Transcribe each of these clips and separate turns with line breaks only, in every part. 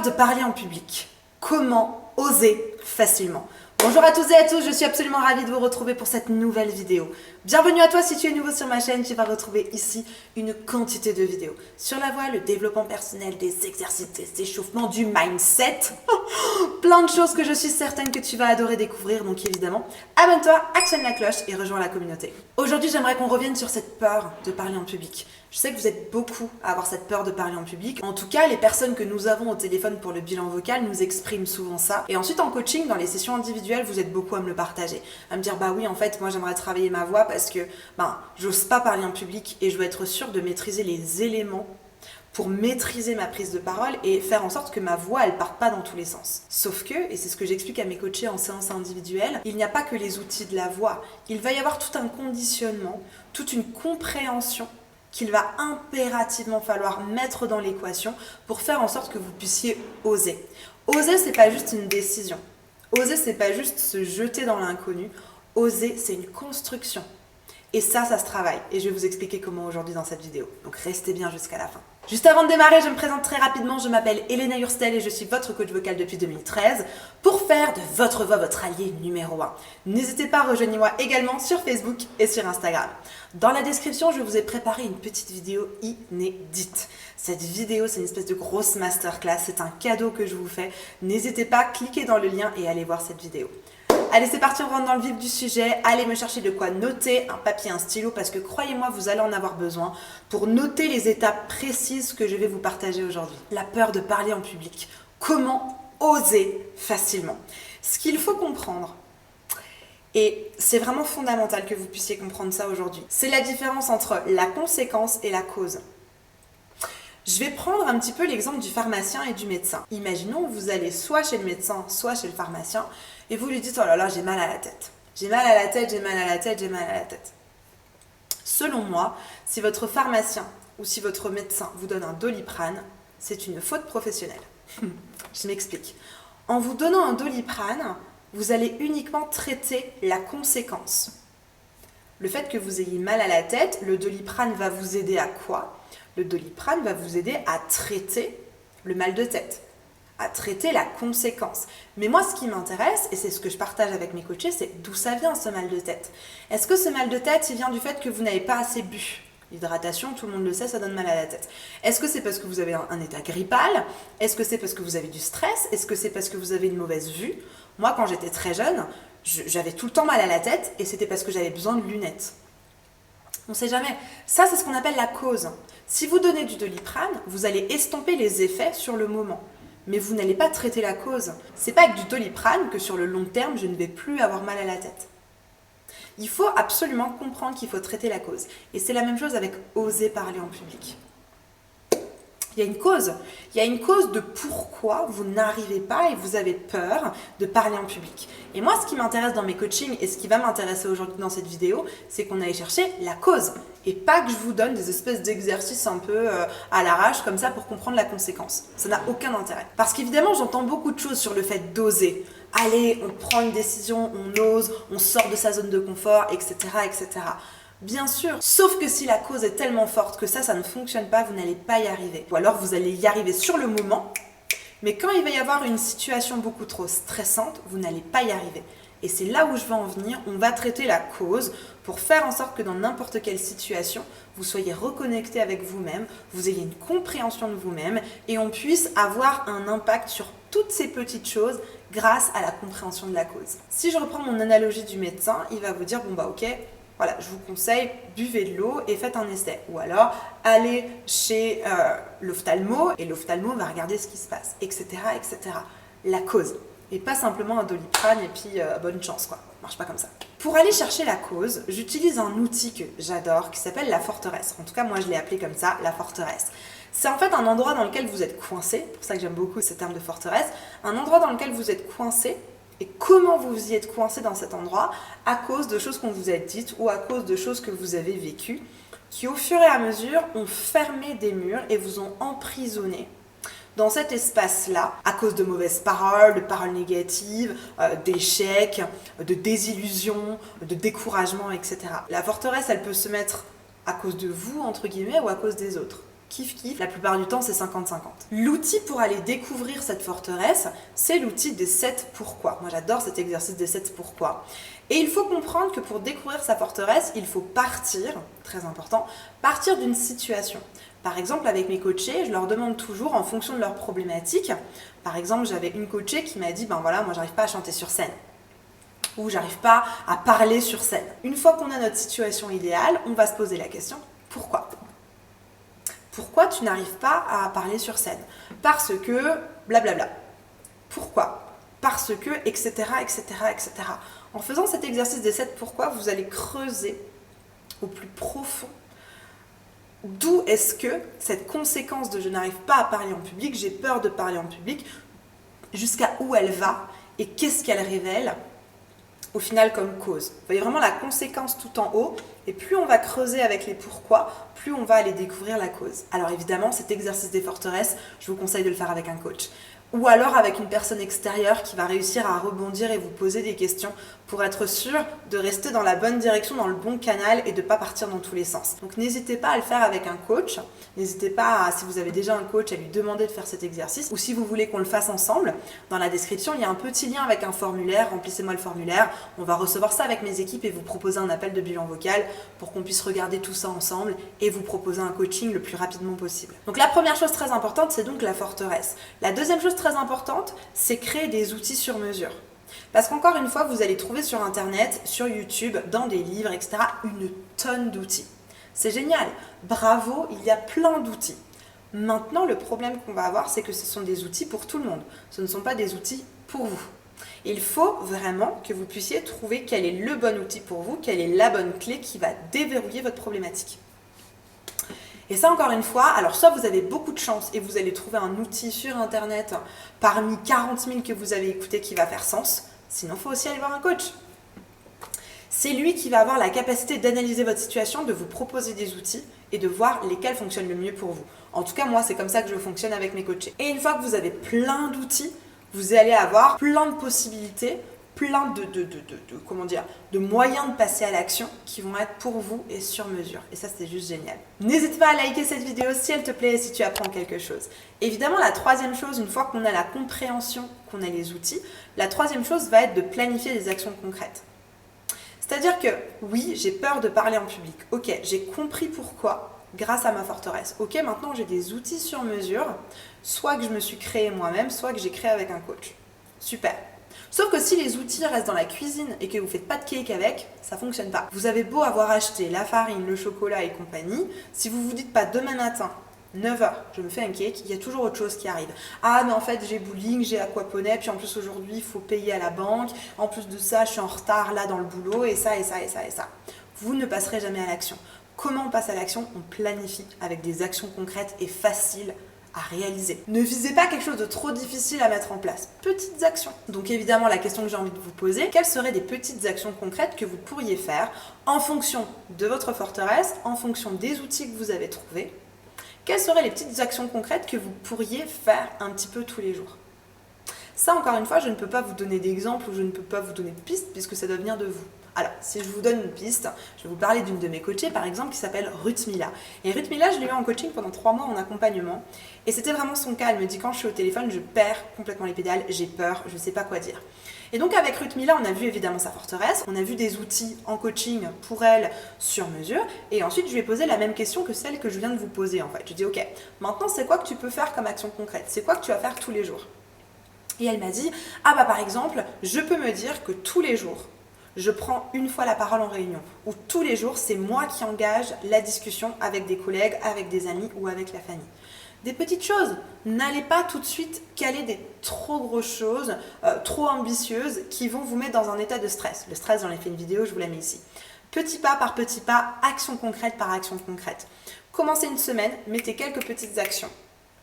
peur de parler en public. Comment oser facilement? Bonjour à toutes et à tous, je suis absolument ravie de vous retrouver pour cette nouvelle vidéo. Bienvenue à toi si tu es nouveau sur ma chaîne, tu vas retrouver ici une quantité de vidéos sur la voix, le développement personnel, des exercices, des échauffements, du mindset, plein de choses que je suis certaine que tu vas adorer découvrir. Donc évidemment, abonne-toi, actionne la cloche et rejoins la communauté. Aujourd'hui, j'aimerais qu'on revienne sur cette peur de parler en public. Je sais que vous êtes beaucoup à avoir cette peur de parler en public. En tout cas, les personnes que nous avons au téléphone pour le bilan vocal nous expriment souvent ça. Et ensuite, en coaching, dans les sessions individuelles, vous êtes beaucoup à me le partager. À me dire, bah oui, en fait, moi, j'aimerais travailler ma voix parce que, j'ose pas parler en public et je veux être sûre de maîtriser les éléments pour maîtriser ma prise de parole et faire en sorte que ma voix, elle parte pas dans tous les sens. Sauf que, et c'est ce que j'explique à mes coachés en séance individuelle, il n'y a pas que les outils de la voix. Il va y avoir tout un conditionnement, toute une compréhension qu'il va impérativement falloir mettre dans l'équation pour faire en sorte que vous puissiez oser. Oser, c'est pas juste une décision. Oser, c'est pas juste se jeter dans l'inconnu. Oser, c'est une construction. Et ça se travaille. Et je vais vous expliquer comment aujourd'hui dans cette vidéo. Donc restez bien jusqu'à la fin. Juste avant de démarrer, je me présente très rapidement. Je m'appelle Elena Hurstel et je suis votre coach vocal depuis 2013 pour faire de votre voix votre allié numéro 1. N'hésitez pas, rejoignez-moi également sur Facebook et sur Instagram. Dans la description, je vous ai préparé une petite vidéo inédite. Cette vidéo, c'est une espèce de grosse masterclass. C'est un cadeau que je vous fais. N'hésitez pas, cliquez dans le lien et allez voir cette vidéo. Allez, c'est parti, on rentre dans le vif du sujet. Allez me chercher de quoi noter, un papier, un stylo, parce que croyez-moi, vous allez en avoir besoin pour noter les étapes précises que je vais vous partager aujourd'hui. La peur de parler en public. Comment oser facilement? Ce qu'il faut comprendre, et c'est vraiment fondamental que vous puissiez comprendre ça aujourd'hui, c'est la différence entre la conséquence et la cause. Je vais prendre un petit peu l'exemple du pharmacien et du médecin. Imaginons, vous allez soit chez le médecin, soit chez le pharmacien, et vous lui dites « Oh là là, j'ai mal à la tête. J'ai mal à la tête, j'ai mal à la tête, j'ai mal à la tête. » Selon moi, si votre pharmacien ou si votre médecin vous donne un Doliprane, c'est une faute professionnelle. Je m'explique. En vous donnant un Doliprane, vous allez uniquement traiter la conséquence. Le fait que vous ayez mal à la tête, le Doliprane va vous aider à quoi? Le Doliprane va vous aider à traiter le mal de tête, à traiter la conséquence. Mais moi, ce qui m'intéresse, et c'est ce que je partage avec mes coachés, c'est d'où ça vient ce mal de tête. Est-ce que ce mal de tête, il vient du fait que vous n'avez pas assez bu? L'hydratation, tout le monde le sait, ça donne mal à la tête. Est-ce que c'est parce que vous avez un état grippal? Est-ce que c'est parce que vous avez du stress? Est-ce que c'est parce que vous avez une mauvaise vue? Moi, quand j'étais très jeune, j'avais tout le temps mal à la tête et c'était parce que j'avais besoin de lunettes. On ne sait jamais. Ça, c'est ce qu'on appelle la cause. Si vous donnez du Doliprane, vous allez estomper les effets sur le moment. Mais vous n'allez pas traiter la cause. C'est pas avec du Doliprane que sur le long terme, je ne vais plus avoir mal à la tête. Il faut absolument comprendre qu'il faut traiter la cause. Et c'est la même chose avec oser parler en public. Il y a une cause. Il y a une cause de pourquoi vous n'arrivez pas et vous avez peur de parler en public. Et moi, ce qui m'intéresse dans mes coachings et ce qui va m'intéresser aujourd'hui dans cette vidéo, c'est qu'on aille chercher la cause. Et pas que je vous donne des espèces d'exercices un peu à l'arrache comme ça pour comprendre la conséquence. Ça n'a aucun intérêt. Parce qu'évidemment, j'entends beaucoup de choses sur le fait d'oser. Allez, on prend une décision, on ose, on sort de sa zone de confort, etc., etc. Bien sûr, sauf que si la cause est tellement forte que ça ne fonctionne pas, vous n'allez pas y arriver. Ou alors vous allez y arriver sur le moment, mais quand il va y avoir une situation beaucoup trop stressante, vous n'allez pas y arriver. Et c'est là où je veux en venir, on va traiter la cause pour faire en sorte que dans n'importe quelle situation, vous soyez reconnecté avec vous-même, vous ayez une compréhension de vous-même et on puisse avoir un impact sur toutes ces petites choses grâce à la compréhension de la cause. Si je reprends mon analogie du médecin, il va vous dire, ok, voilà, je vous conseille, buvez de l'eau et faites un essai. Ou alors, allez chez l'ophtalmo et l'ophtalmo va regarder ce qui se passe, etc., etc. La cause. Et pas simplement un Doliprane et puis bonne chance, quoi. Ça marche pas comme ça. Pour aller chercher la cause, j'utilise un outil que j'adore qui s'appelle la forteresse. En tout cas, moi, je l'ai appelé comme ça, la forteresse. C'est en fait un endroit dans lequel vous êtes coincé, c'est pour ça que j'aime beaucoup ce terme de forteresse, un endroit dans lequel vous êtes coincé. Et comment vous y êtes coincé dans cet endroit à cause de choses qu'on vous a dites ou à cause de choses que vous avez vécues qui au fur et à mesure ont fermé des murs et vous ont emprisonné dans cet espace-là à cause de mauvaises paroles, de paroles négatives, d'échecs, de désillusions, de découragement, etc. La forteresse, elle peut se mettre à cause de vous, entre guillemets, ou à cause des autres. kiff kiff, la plupart du temps c'est 50-50. L'outil pour aller découvrir cette forteresse, c'est l'outil des 7 pourquoi. Moi j'adore cet exercice des 7 pourquoi. Et il faut comprendre que pour découvrir sa forteresse, il faut partir, très important, partir d'une situation. Par exemple, avec mes coachés, je leur demande toujours en fonction de leurs problématiques. Par exemple, j'avais une coachée qui m'a dit, ben voilà, moi j'arrive pas à chanter sur scène. Ou j'arrive pas à parler sur scène. Une fois qu'on a notre situation idéale, on va se poser la question, pourquoi ? Pourquoi tu n'arrives pas à parler sur scène ? Parce que blablabla. Pourquoi ? Parce que, etc., etc., etc. En faisant cet exercice des 7 pourquoi, vous allez creuser au plus profond d'où est-ce que cette conséquence de je n'arrive pas à parler en public, j'ai peur de parler en public, jusqu'à où elle va et qu'est-ce qu'elle révèle au final comme cause. Vous voyez vraiment la conséquence tout en haut, et plus on va creuser avec les pourquoi, plus on va aller découvrir la cause. Alors évidemment, cet exercice des forteresses, je vous conseille de le faire avec un coach. Ou alors avec une personne extérieure qui va réussir à rebondir et vous poser des questions pour être sûr de rester dans la bonne direction, dans le bon canal et de ne pas partir dans tous les sens. Donc n'hésitez pas à le faire avec un coach. N'hésitez pas, si vous avez déjà un coach, à lui demander de faire cet exercice. Ou si vous voulez qu'on le fasse ensemble, dans la description, il y a un petit lien avec un formulaire. Remplissez-moi le formulaire. On va recevoir ça avec mes équipes et vous proposer un appel de bilan vocal pour qu'on puisse regarder tout ça ensemble et vous proposer un coaching le plus rapidement possible. Donc la première chose très importante, c'est donc la forteresse. La deuxième chose très importante, c'est créer des outils sur mesure. Parce qu'encore une fois, vous allez trouver sur Internet, sur YouTube, dans des livres, etc., une tonne d'outils. C'est génial, bravo, il y a plein d'outils. Maintenant, le problème qu'on va avoir, c'est que ce sont des outils pour tout le monde. Ce ne sont pas des outils pour vous. Il faut vraiment que vous puissiez trouver quel est le bon outil pour vous, quelle est la bonne clé qui va déverrouiller votre problématique. Et ça, encore une fois, alors soit vous avez beaucoup de chance et vous allez trouver un outil sur Internet parmi 40 000 que vous avez écouté qui va faire sens, sinon il faut aussi aller voir un coach. C'est lui qui va avoir la capacité d'analyser votre situation, de vous proposer des outils et de voir lesquels fonctionnent le mieux pour vous. En tout cas, moi, c'est comme ça que je fonctionne avec mes coachés. Et une fois que vous avez plein d'outils, vous allez avoir plein de possibilités, plein de moyens de passer à l'action qui vont être pour vous et sur mesure. Et ça, c'est juste génial. N'hésite pas à liker cette vidéo si elle te plaît et si tu apprends quelque chose. Évidemment, la troisième chose, une fois qu'on a la compréhension, qu'on a les outils, la troisième chose va être de planifier des actions concrètes. C'est-à-dire que, oui, j'ai peur de parler en public. Ok, j'ai compris pourquoi grâce à ma forteresse. Ok, maintenant j'ai des outils sur mesure, soit que je me suis créé moi-même, soit que j'ai créé avec un coach. Super. Sauf que si les outils restent dans la cuisine et que vous ne faites pas de cake avec, ça ne fonctionne pas. Vous avez beau avoir acheté la farine, le chocolat et compagnie, si vous vous dites pas demain matin, 9h, je me fais un cake, il y a toujours autre chose qui arrive. Ah, mais en fait, j'ai bowling, j'ai aquaponie, puis en plus aujourd'hui, il faut payer à la banque. En plus de ça, je suis en retard là dans le boulot, et ça, et ça, et ça, et ça. Vous ne passerez jamais à l'action. Comment on passe à l'action ? On planifie avec des actions concrètes et faciles à réaliser. Ne visez pas quelque chose de trop difficile à mettre en place. Petites actions. Donc évidemment, la question que j'ai envie de vous poser, quelles seraient des petites actions concrètes que vous pourriez faire en fonction de votre forteresse, en fonction des outils que vous avez trouvés ? Quelles seraient les petites actions concrètes que vous pourriez faire un petit peu tous les jours ? Ça, encore une fois, je ne peux pas vous donner d'exemples ou je ne peux pas vous donner de pistes puisque ça doit venir de vous. Alors, si je vous donne une piste, je vais vous parler d'une de mes coachées, par exemple, qui s'appelle Ruth Mila. Et Ruth Mila, je l'ai eu en coaching pendant 3 mois en accompagnement. Et c'était vraiment son cas. Elle me dit, quand je suis au téléphone, je perds complètement les pédales, j'ai peur, je ne sais pas quoi dire. Et donc, avec Ruth Mila, on a vu évidemment sa forteresse, on a vu des outils en coaching pour elle sur mesure. Et ensuite, je lui ai posé la même question que celle que je viens de vous poser, en fait. Je lui ai dit, ok, maintenant, c'est quoi que tu peux faire comme action concrète ? C'est quoi que tu vas faire tous les jours ? Et elle m'a dit, ah bah par exemple, je peux me dire que tous les jours, je prends une fois la parole en réunion, ou tous les jours, c'est moi qui engage la discussion avec des collègues, avec des amis ou avec la famille. Des petites choses. N'allez pas tout de suite caler des trop grosses choses, trop ambitieuses, qui vont vous mettre dans un état de stress. Le stress, j'en ai fait une vidéo, je vous la mets ici. Petit pas par petit pas, action concrète par action concrète. Commencez une semaine, mettez quelques petites actions.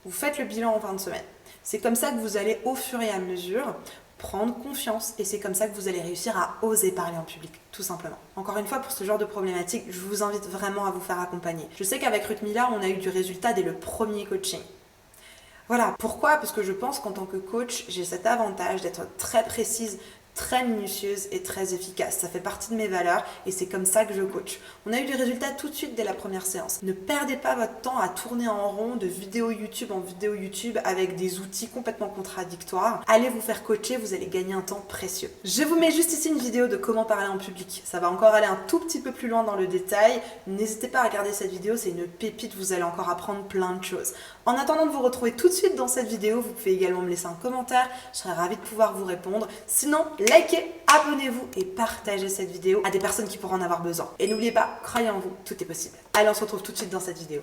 Vous faites le bilan en fin de semaine. C'est comme ça que vous allez, au fur et à mesure, prendre confiance et c'est comme ça que vous allez réussir à oser parler en public, tout simplement. Encore une fois, pour ce genre de problématique, je vous invite vraiment à vous faire accompagner. Je sais qu'avec Ruth Mila, on a eu du résultat dès le premier coaching. Voilà, pourquoi ? Parce que je pense qu'en tant que coach, j'ai cet avantage d'être très précise, très minutieuse et très efficace. Ça fait partie de mes valeurs et c'est comme ça que je coach. On a eu des résultats tout de suite dès la première séance. Ne perdez pas votre temps à tourner en rond de vidéo YouTube en vidéo YouTube avec des outils complètement contradictoires. Allez vous faire coacher, vous allez gagner un temps précieux. Je vous mets juste ici une vidéo de comment parler en public. Ça va encore aller un tout petit peu plus loin dans le détail. N'hésitez pas à regarder cette vidéo, c'est une pépite, vous allez encore apprendre plein de choses. En attendant de vous retrouver tout de suite dans cette vidéo, vous pouvez également me laisser un commentaire, je serais ravie de pouvoir vous répondre. Sinon, likez, abonnez-vous et partagez cette vidéo à des personnes qui pourraient en avoir besoin. Et n'oubliez pas, croyez en vous, tout est possible. Allez, on se retrouve tout de suite dans cette vidéo.